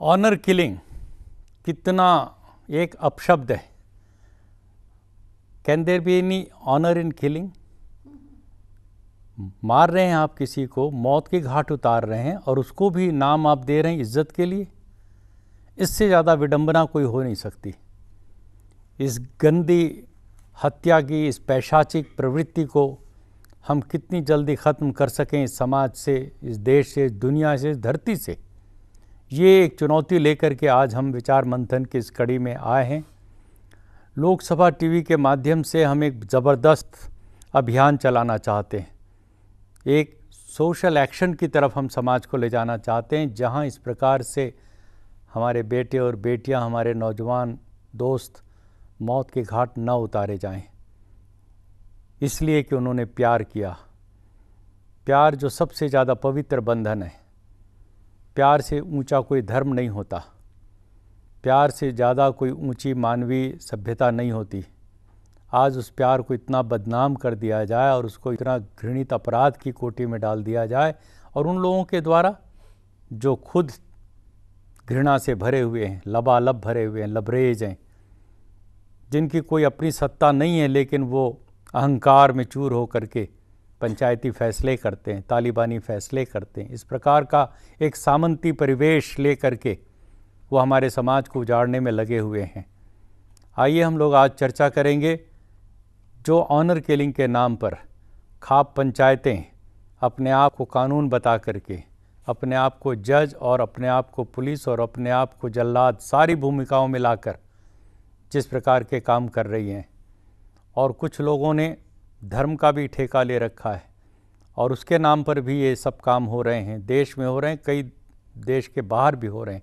Honour killing कितना एक अपशब्द है। Can there be any honour in killing? मार रहे हैं आप किसी को, मौत के घाट उतार रहे हैं और उसको भी नाम आप दे रहे हैं इज्जत के लिए। इससे ज़्यादा विडंबना कोई हो नहीं सकती। इस गंदी हत्या की, इस पैशाचिक प्रवृत्ति को हम कितनी जल्दी ख़त्म कर सकें इस समाज से, इस देश से, इस दुनिया से, इस धरती से, ये एक चुनौती लेकर के आज हम विचार मंथन की इस कड़ी में आए हैं। लोकसभा टीवी के माध्यम से हम एक ज़बरदस्त अभियान चलाना चाहते हैं। एक सोशल एक्शन की तरफ हम समाज को ले जाना चाहते हैं, जहां इस प्रकार से हमारे बेटे और बेटियां, हमारे नौजवान दोस्त मौत के घाट न उतारे जाएं, इसलिए कि उन्होंने प्यार किया। प्यार जो सबसे ज़्यादा पवित्र बंधन है। प्यार से ऊंचा कोई धर्म नहीं होता, प्यार से ज़्यादा कोई ऊंची मानवीय सभ्यता नहीं होती। आज उस प्यार को इतना बदनाम कर दिया जाए और उसको इतना घृणित अपराध की कोटि में डाल दिया जाए, और उन लोगों के द्वारा जो खुद घृणा से भरे हुए हैं, लबालब भरे हुए हैं, लबरेज हैं, जिनकी कोई अपनी सत्ता नहीं है, लेकिन वो अहंकार में चूर हो करके पंचायती फैसले करते हैं, तालिबानी फैसले करते हैं। इस प्रकार का एक सामंती परिवेश ले करके वो हमारे समाज को उजाड़ने में लगे हुए हैं। आइए हम लोग आज चर्चा करेंगे जो ऑनर किलिंग के नाम पर खाप पंचायतें अपने आप को कानून बता करके, अपने आप को जज और अपने आप को पुलिस और अपने आप को जल्लाद, सारी भूमिकाओं में लाकर जिस प्रकार के काम कर रही हैं, और कुछ लोगों ने धर्म का भी ठेका ले रखा है और उसके नाम पर भी ये सब काम हो रहे हैं। देश में हो रहे हैं, कई देश के बाहर भी हो रहे हैं।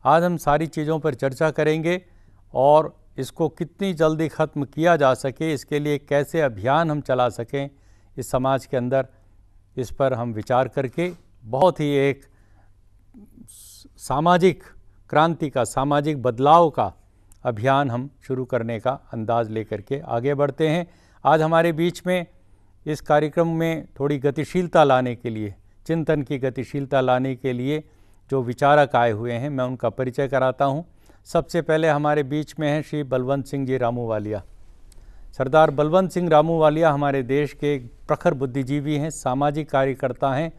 आज हम सारी चीज़ों पर चर्चा करेंगे और इसको कितनी जल्दी ख़त्म किया जा सके, इसके लिए कैसे अभियान हम चला सकें इस समाज के अंदर, इस पर हम विचार करके बहुत ही एक सामाजिक क्रांति का, सामाजिक बदलाव का अभियान हम शुरू करने का अंदाज़ लेकर के आगे बढ़ते हैं। आज हमारे बीच में इस कार्यक्रम में थोड़ी गतिशीलता लाने के लिए, चिंतन की गतिशीलता लाने के लिए जो विचारक आए हुए हैं, मैं उनका परिचय कराता हूं। सबसे पहले हमारे बीच में हैं श्री बलवंत सिंह जी रामूवालिया। सरदार बलवंत सिंह रामूवालिया हमारे देश के एक प्रखर बुद्धिजीवी हैं, सामाजिक कार्यकर्ता हैं,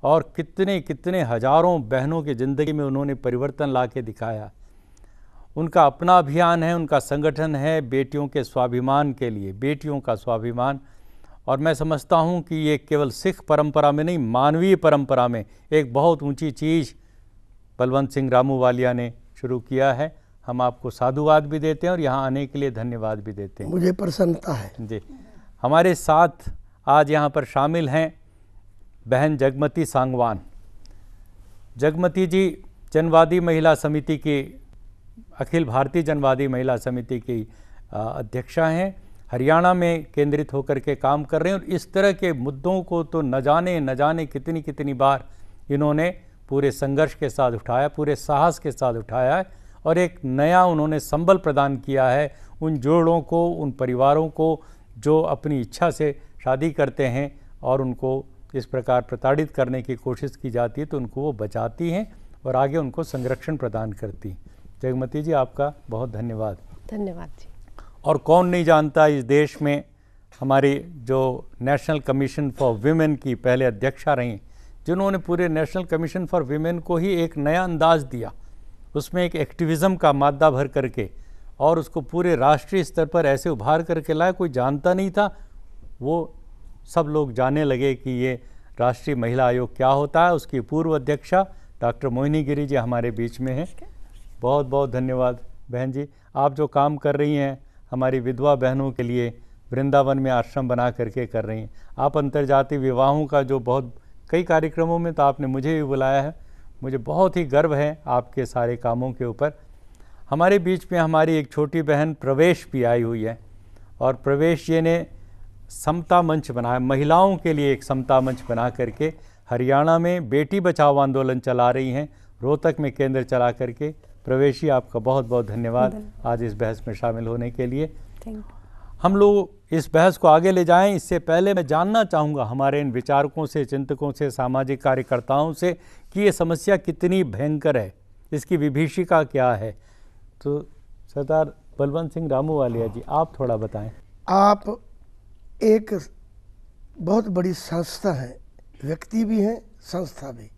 और कितने कितने हजारों बहनों की ज़िंदगी में उन्होंने परिवर्तन ला के दिखाया। उनका अपना अभियान है, उनका संगठन है बेटियों के स्वाभिमान के लिए, बेटियों का स्वाभिमान। और मैं समझता हूं कि ये केवल सिख परंपरा में नहीं, मानवीय परंपरा में एक बहुत ऊंची चीज़ बलवंत सिंह रामूवालिया ने शुरू किया है। हम आपको साधुवाद भी देते हैं और यहाँ आने के लिए धन्यवाद भी देते हैं। मुझे प्रसन्नता है जी। हमारे साथ आज यहाँ पर शामिल हैं बहन जगमती सांगवान। जगमती जी जनवादी महिला समिति की, अखिल भारतीय जनवादी महिला समिति की अध्यक्षा हैं। हरियाणा में केंद्रित होकर के काम कर रहे हैं, और इस तरह के मुद्दों को तो न जाने कितनी कितनी बार इन्होंने पूरे संघर्ष के साथ उठाया, पूरे साहस के साथ उठाया है, और एक नया उन्होंने संबल प्रदान किया है उन जोड़ों को, उन परिवारों को जो अपनी इच्छा से शादी करते हैं और उनको इस प्रकार प्रताड़ित करने की कोशिश की जाती है, तो उनको वो बचाती हैं और आगे उनको संरक्षण प्रदान करती हैं। जगमती जी, आपका बहुत धन्यवाद। धन्यवाद जी। और कौन नहीं जानता, इस देश में हमारी जो नेशनल कमीशन फॉर वीमेन की पहले अध्यक्षा रहीं, जिन्होंने पूरे नेशनल कमीशन फॉर वीमेन को ही एक नया अंदाज दिया, उसमें एक एक्टिविज़म का मादा भर करके, और उसको पूरे राष्ट्रीय स्तर पर ऐसे उभार करके लाया, कोई जानता नहीं था। वो सब लोग जानने लगे कि ये राष्ट्रीय महिला आयोग क्या होता है। उसकी पूर्व अध्यक्षा डॉक्टर मोहिनी गिरी जी हमारे बीच में हैं। बहुत बहुत धन्यवाद बहन जी। आप जो काम कर रही हैं हमारी विधवा बहनों के लिए, वृंदावन में आश्रम बना करके कर रही हैं। आप अंतर्जातीय विवाहों का जो बहुत कई कार्यक्रमों में तो आपने मुझे भी बुलाया है, मुझे बहुत ही गर्व है आपके सारे कामों के ऊपर। हमारे बीच में हमारी एक छोटी बहन प्रवेश भी आई हुई है, और प्रवेश जी ने समता मंच बनाया, महिलाओं के लिए एक समता मंच बना करके हरियाणा में बेटी बचाओ आंदोलन चला रही हैं, रोहतक में केंद्र चला करके। प्रवेश जी, आपका बहुत बहुत धन्यवाद आज इस बहस में शामिल होने के लिए। हम लोग इस बहस को आगे ले जाएं, इससे पहले मैं जानना चाहूँगा हमारे इन विचारकों से, चिंतकों से, सामाजिक कार्यकर्ताओं से कि ये समस्या कितनी भयंकर है। इसकी विभीषिका क्या है। तो सरदार बलवंत सिंह रामूवालिया जी, आप थोड़ा बताएं। आप एक बहुत बड़ी संस्था है, व्यक्ति भी हैं, संस्था भी।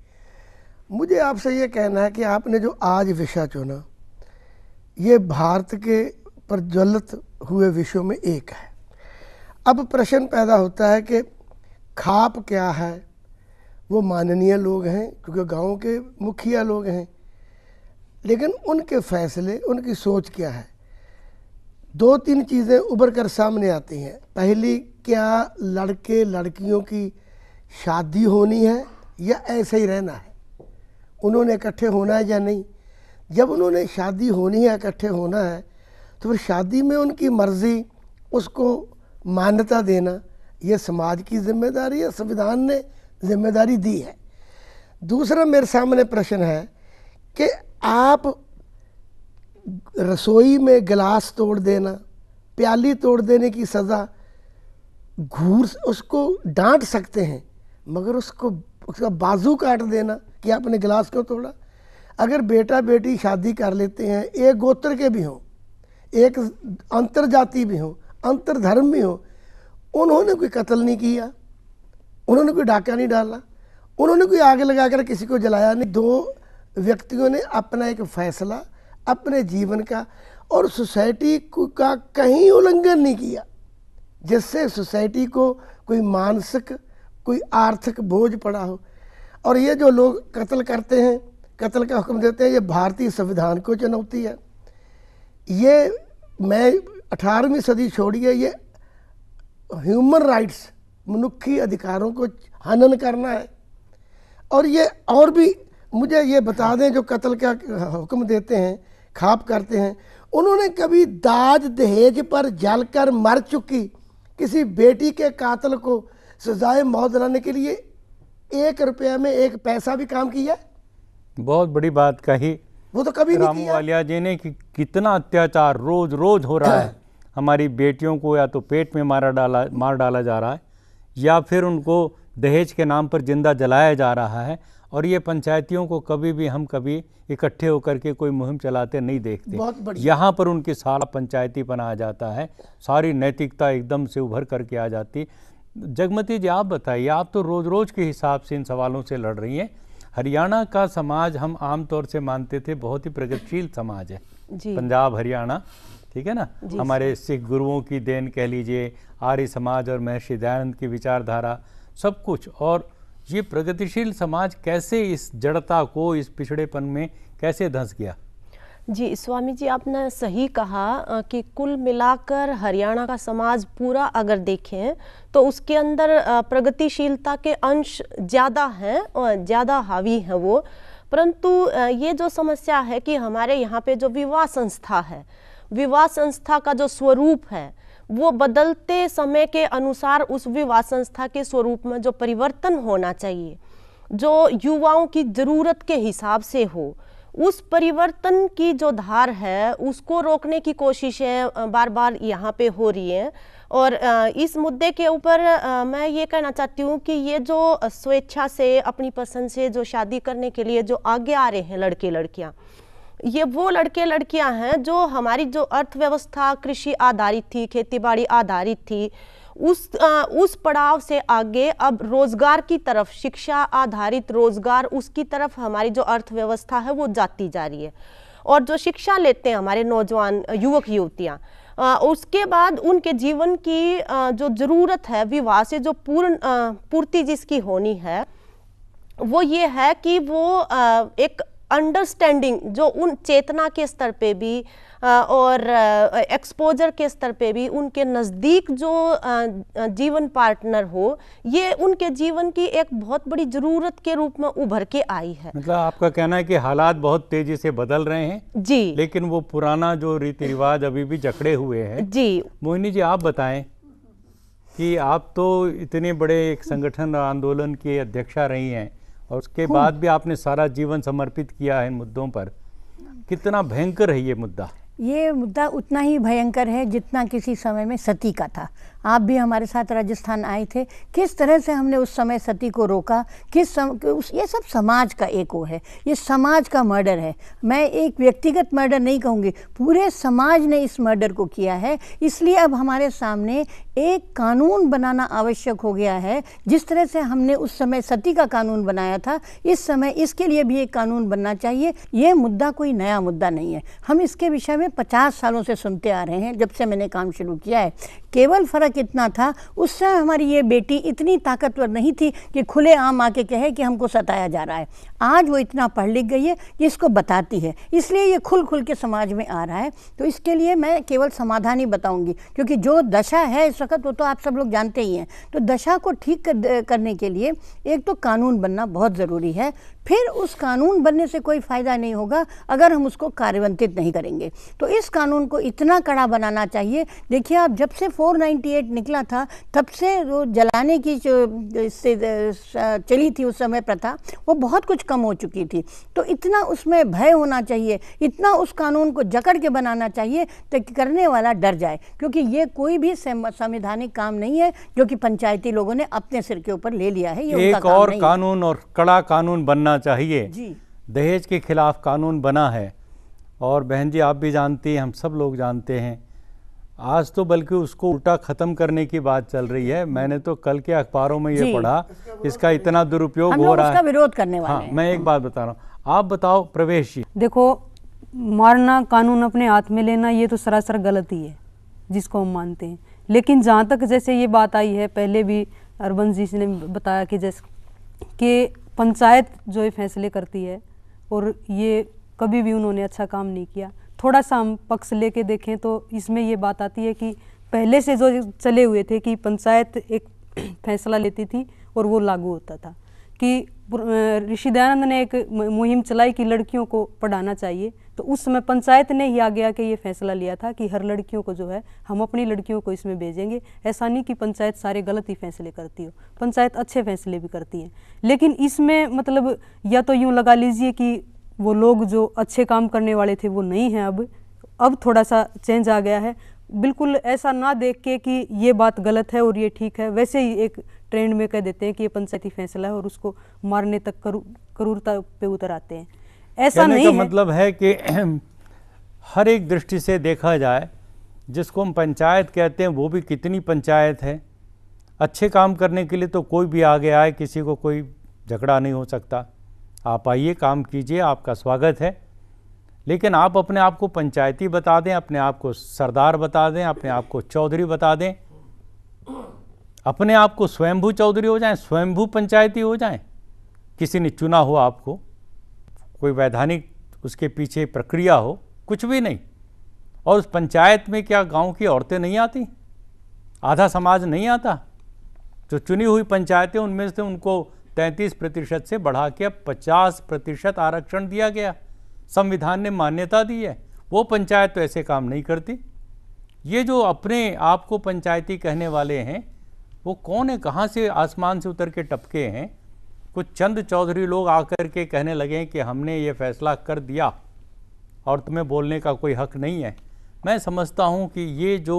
मुझे आपसे ये कहना है कि आपने जो आज विषय चुना, ये भारत के प्रज्वलित हुए विषयों में एक है। अब प्रश्न पैदा होता है कि खाप क्या है। वो माननीय लोग हैं क्योंकि गांव के मुखिया लोग हैं, लेकिन उनके फैसले, उनकी सोच क्या है। दो तीन चीज़ें उभर कर सामने आती हैं। पहली, क्या लड़के लड़कियों की शादी होनी है या ऐसे ही रहना है, उन्होंने इकट्ठे होना है या नहीं। जब उन्होंने शादी होनी है, इकट्ठे होना है, तो फिर शादी में उनकी मर्जी, उसको मान्यता देना, ये समाज की जिम्मेदारी है, संविधान ने जिम्मेदारी दी है। दूसरा मेरे सामने प्रश्न है कि आप रसोई में गिलास तोड़ देना, प्याली तोड़ देने की सज़ा, घूर उसको डांट सकते हैं, मगर उसका बाजू काट देना कि आपने गिलास क्यों तोड़ा। अगर बेटा बेटी शादी कर लेते हैं, एक गोत्र के भी हों, एक अंतर जाति भी हों, अंतर धर्म भी हों, उन्होंने कोई कत्ल नहीं किया, उन्होंने कोई डाका नहीं डाला, उन्होंने कोई आग लगाकर किसी को जलाया नहीं। दो व्यक्तियों ने अपना एक फैसला अपने जीवन का और सोसाइटी का कहीं उल्लंघन नहीं किया, जिससे सोसाइटी को कोई मानसिक, कोई आर्थिक बोझ पड़ा हो। और ये जो लोग कत्ल करते हैं, कत्ल का हुक्म देते हैं, ये भारतीय संविधान को चुनौती है। ये मैं 18वीं सदी छोड़िए, ये ह्यूमन राइट्स, मनुष्य अधिकारों को हनन करना है। और ये और भी मुझे ये बता दें, जो कत्ल का हुक्म देते हैं, खाप करते हैं, उन्होंने कभी दाज दहेज पर जलकर मर चुकी किसी बेटी के कातिल को सजाए मौत दिलाने के लिए 1 रुपया में 1 पैसा भी काम किया? बहुत बड़ी बात कही वो तो कभी नहीं किया। रामूवालिया जी ने कि कितना अत्याचार रोज रोज हो रहा है। हमारी बेटियों को या तो पेट में मार डाला जा रहा है, या फिर उनको दहेज के नाम पर जिंदा जलाया जा रहा है। और ये पंचायतियों को कभी भी हम कभी इकट्ठे होकर के कोई मुहिम चलाते नहीं देखते। यहाँ पर उनकी सारा पंचायतीपना आ जाता है, सारी नैतिकता एकदम से उभर करके आ जाती। जगमती जी, आप बताइए, आप तो रोज रोज के हिसाब से इन सवालों से लड़ रही हैं। हरियाणा का समाज हम आमतौर से मानते थे बहुत ही प्रगतिशील समाज है जी। पंजाब हरियाणा, ठीक है ना, हमारे सिख गुरुओं की देन कह लीजिए, आर्य समाज और महर्षि दयानंद की विचारधारा, सब कुछ। और ये प्रगतिशील समाज कैसे इस जड़ता को, इस पिछड़ेपन में कैसे धंस गया? जी स्वामी जी, आपने सही कहा कि कुल मिलाकर हरियाणा का समाज पूरा अगर देखें तो उसके अंदर प्रगतिशीलता के अंश ज़्यादा हैं और ज़्यादा हावी हैं वो। परंतु ये जो समस्या है कि हमारे यहाँ पे जो विवाह संस्था है, विवाह संस्था का जो स्वरूप है वो बदलते समय के अनुसार उस विवाह संस्था के स्वरूप में जो परिवर्तन होना चाहिए, जो युवाओं की ज़रूरत के हिसाब से हो, उस परिवर्तन की जो धार है उसको रोकने की कोशिशें बार बार यहाँ पे हो रही हैं। और इस मुद्दे के ऊपर मैं ये कहना चाहती हूँ कि ये जो स्वेच्छा से, अपनी पसंद से जो शादी करने के लिए जो आगे आ रहे हैं लड़के लड़कियाँ, ये वो लड़के लड़कियां हैं जो हमारी जो अर्थव्यवस्था कृषि आधारित थी, खेतीबाड़ी आधारित थी, उस पड़ाव से आगे अब रोजगार की तरफ, शिक्षा आधारित रोजगार, उसकी तरफ हमारी जो अर्थव्यवस्था है वो जाती जा रही है। और जो शिक्षा लेते हैं हमारे नौजवान युवक युवतियाँ, उसके बाद उनके जीवन की जो ज़रूरत है विवाह से जो पूर्ति जिसकी होनी है, वो ये है कि वो एक अंडरस्टैंडिंग जो उन चेतना के स्तर पे भी और एक्सपोजर के स्तर पे भी उनके नज़दीक जो जीवन पार्टनर हो, ये उनके जीवन की एक बहुत बड़ी ज़रूरत के रूप में उभर के आई है। मतलब आपका कहना है कि हालात बहुत तेजी से बदल रहे हैं जी, लेकिन वो पुराना जो रीति रिवाज अभी भी जकड़े हुए हैं जी। मोहिनी जी, आप बताएं कि आप तो इतने बड़े एक संगठन और आंदोलन की अध्यक्षा रही हैं और उसके बाद भी आपने सारा जीवन समर्पित किया है इन मुद्दों पर। कितना भयंकर है ये मुद्दा? ये मुद्दा उतना ही भयंकर है जितना किसी समय में सती का था। आप भी हमारे साथ राजस्थान आए थे, किस तरह से हमने उस समय सती को रोका, ये सब समाज का एक वो है, ये समाज का मर्डर है। मैं एक व्यक्तिगत मर्डर नहीं कहूँगी, पूरे समाज ने इस मर्डर को किया है। इसलिए अब हमारे सामने एक कानून बनाना आवश्यक हो गया है। जिस तरह से हमने उस समय सती का कानून बनाया था, इस समय इसके लिए भी एक कानून बनना चाहिए। ये मुद्दा कोई नया मुद्दा नहीं है, हम इसके विषय में 50 सालों से सुनते आ रहे हैं जब से मैंने काम शुरू किया है। केवल फ़र्क इतना था, उस समय हमारी ये बेटी इतनी ताकतवर नहीं थी कि खुलेआम आके कहे कि हमको सताया जा रहा है। आज वो इतना पढ़ लिख गई है कि इसको बताती है, इसलिए ये खुल खुल के समाज में आ रहा है। तो इसके लिए मैं केवल समाधान ही बताऊंगी, क्योंकि जो दशा है इस वक्त वो तो आप सब लोग जानते ही हैं। तो दशा को ठीक करने के लिए एक तो कानून बनना बहुत ज़रूरी है। फिर उस कानून बनने से कोई फ़ायदा नहीं होगा अगर हम उसको कार्यान्वित नहीं करेंगे। तो इस कानून को इतना कड़ा बनाना चाहिए। देखिए आप, जब से 498 निकला था तब से वो जलाने की जो इससे चली थी उस समय प्रथा, वो बहुत कुछ कम हो चुकी थी। तो इतना उसमें भय होना चाहिए, इतना उस कानून को जकड़ के बनाना चाहिए ताकि करने वाला डर जाए, क्योंकि ये कोई भी संवैधानिक काम नहीं है जो कि पंचायती लोगों ने अपने सिर के ऊपर ले लिया है। ये एक और कानून और कड़ा कानून बनना चाहिए जी। दहेज के खिलाफ कानून बना है, और बहन जी आप भी जानती हैं, हम सब लोग जानते हैं, आज तो बल्कि उसको उल्टा ख़त्म करने की बात चल रही है। मैंने तो कल के अखबारों में ये पढ़ा, इसका इतना दुरुपयोग हो रहा है, उसका विरोध करने वाले हैं। मैं एक बात बता रहा हूँ, आप बताओ प्रवेश जी। देखो, मारना, कानून अपने हाथ में लेना, ये तो सरासर गलत ही है जिसको हम मानते हैं। लेकिन जहाँ तक जैसे ये बात आई है, पहले भी अरबन जी ने बताया कि जैसे कि पंचायत जो ये फैसले करती है, और ये कभी भी उन्होंने अच्छा काम नहीं किया। थोड़ा सा हम पक्ष लेके देखें तो इसमें ये बात आती है कि पहले से जो चले हुए थे कि पंचायत एक फैसला लेती थी और वो लागू होता था, कि ऋषि दयानंद ने एक मुहिम चलाई कि लड़कियों को पढ़ाना चाहिए। तो उस समय पंचायत ने ही आगे आके ये फैसला लिया था कि हर लड़कियों को जो है हम अपनी लड़कियों को इसमें भेजेंगे। ऐसा नहीं कि पंचायत सारे गलत ही फैसले करती हो, पंचायत अच्छे फैसले भी करती है। लेकिन इसमें मतलब या तो यूँ लगा लीजिए कि वो लोग जो अच्छे काम करने वाले थे वो नहीं हैं, अब थोड़ा सा चेंज आ गया है। बिल्कुल ऐसा ना देख के कि ये बात गलत है और ये ठीक है, वैसे ही एक ट्रेंड में कह देते हैं कि ये पंचायती फैसला है और उसको मारने तक क्रूरता पे उतर आते हैं। ऐसा नहीं है। मतलब है कि हर एक दृष्टि से देखा जाए, जिसको हम पंचायत कहते हैं वो भी कितनी पंचायत है। अच्छे काम करने के लिए तो कोई भी आगे आए, किसी को कोई झगड़ा नहीं हो सकता। आप आइए, काम कीजिए, आपका स्वागत है। लेकिन आप अपने आप को पंचायती बता दें, अपने आप को सरदार बता दें, अपने आप को चौधरी बता दें, अपने आप को स्वयंभू चौधरी हो जाएं, स्वयंभू पंचायती हो जाएं, किसी ने चुना हो आपको, कोई वैधानिक उसके पीछे प्रक्रिया हो, कुछ भी नहीं। और उस पंचायत में क्या गांव की औरतें नहीं आती, आधा समाज नहीं आता? जो चुनी हुई पंचायतें उनमें से उनको 33% से बढ़ा के अब 50% आरक्षण दिया गया, संविधान ने मान्यता दी है। वो पंचायत तो ऐसे काम नहीं करती। ये जो अपने आप को पंचायती कहने वाले हैं वो कौन है, कहाँ से आसमान से उतर के टपके हैं? कुछ चंद चौधरी लोग आकर के कहने लगे कि हमने ये फैसला कर दिया और तुम्हें बोलने का कोई हक नहीं है। मैं समझता हूँ कि ये जो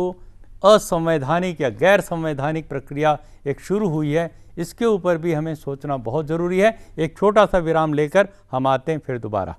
असंवैधानिक या गैर संवैधानिक प्रक्रिया एक शुरू हुई है, इसके ऊपर भी हमें सोचना बहुत ज़रूरी है। एक छोटा सा विराम लेकर हम आते हैं फिर दोबारा।